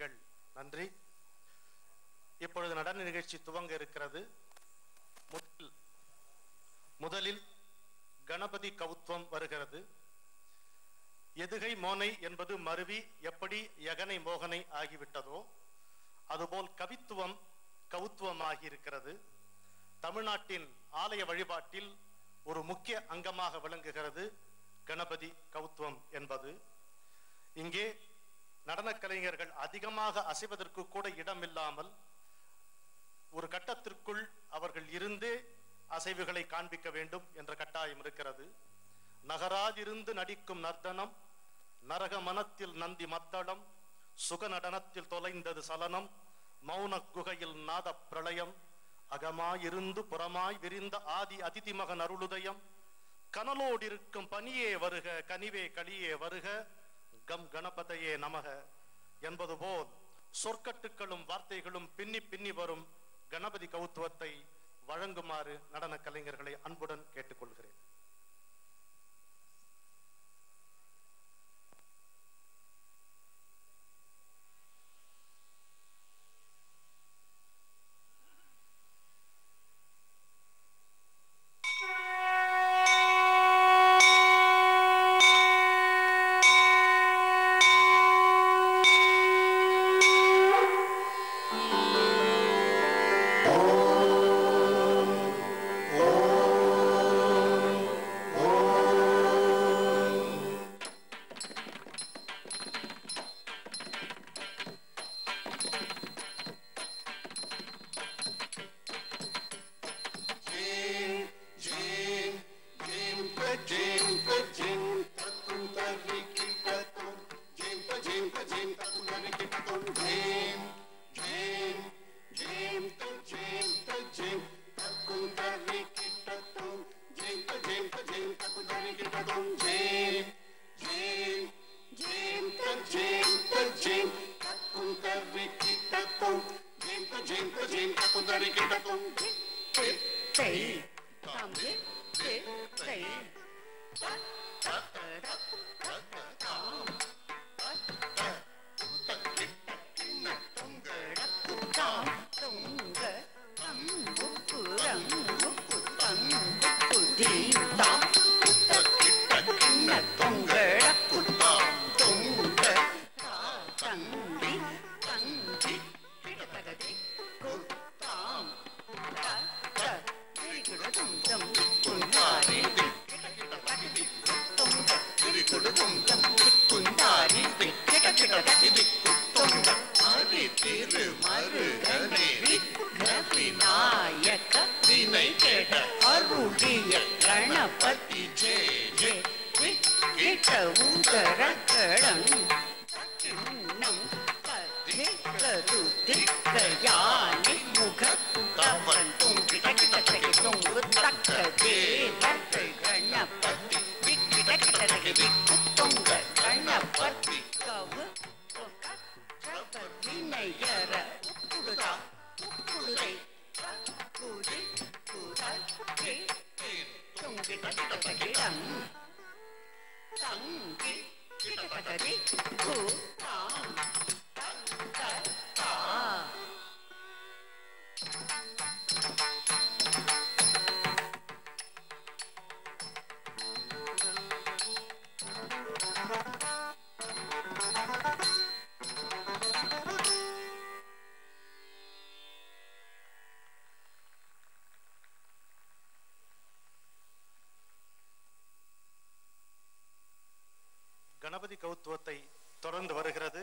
உள்ளங்கள் நன்றி. இப்பொழுது நடன நிகழ்ச்சி துவங்க இருக்கிறது. முதலில் கணபதி கவுத்துவம் வருகிறது. எதுகை மோனை என்பது மருவி எப்படி யகனை மோகனை ஆகிவிட்டதோ அதுபோல் கவித்துவம் கவுத்துவம் ஆகியிருக்கிறது. தமிழ்நாட்டின் ஆலய வழிபாட்டில் ஒரு முக்கிய அங்கமாக விளங்குகிறது கணபதி கவுத்துவம் என்பது. இங்கே நடன கலைஞர்கள் அதிகமாக அசைவதற்கு கூட இடமில்லாமல் ஒரு கட்டத்திற்குள் அவர்கள் இருந்தே அசைவுகளை காண்பிக்க வேண்டும் என்ற கட்டாயம் இருக்கிறது. நகராதிருந்து நடிக்கும் நர்த்தனம், நரக மனத்தில் நந்தி மத்தளம், சுக நடனத்தில் தொலைந்தது சலனம், மௌன குகையில் நாத பிரளயம், அகமாயிருந்து புறமாய் விரிந்த ஆதி அதிதி மகன் அருளுதயம், கனலோடு இருக்கும் பனியே வருக கனிவே களியே வருக, கம் கணபதையே நமக என்பது போல் சொற்கட்டுக்களும் வார்த்தைகளும் பின்னி பின்னி வரும் கணபதி கவுத்துவத்தை வழங்குமாறு நடன கலைஞர்களை அன்புடன் கேட்டுக்கொள்கிறேன். கணபதி கவுத்துவத்தை தொடர்ந்து வருகிறது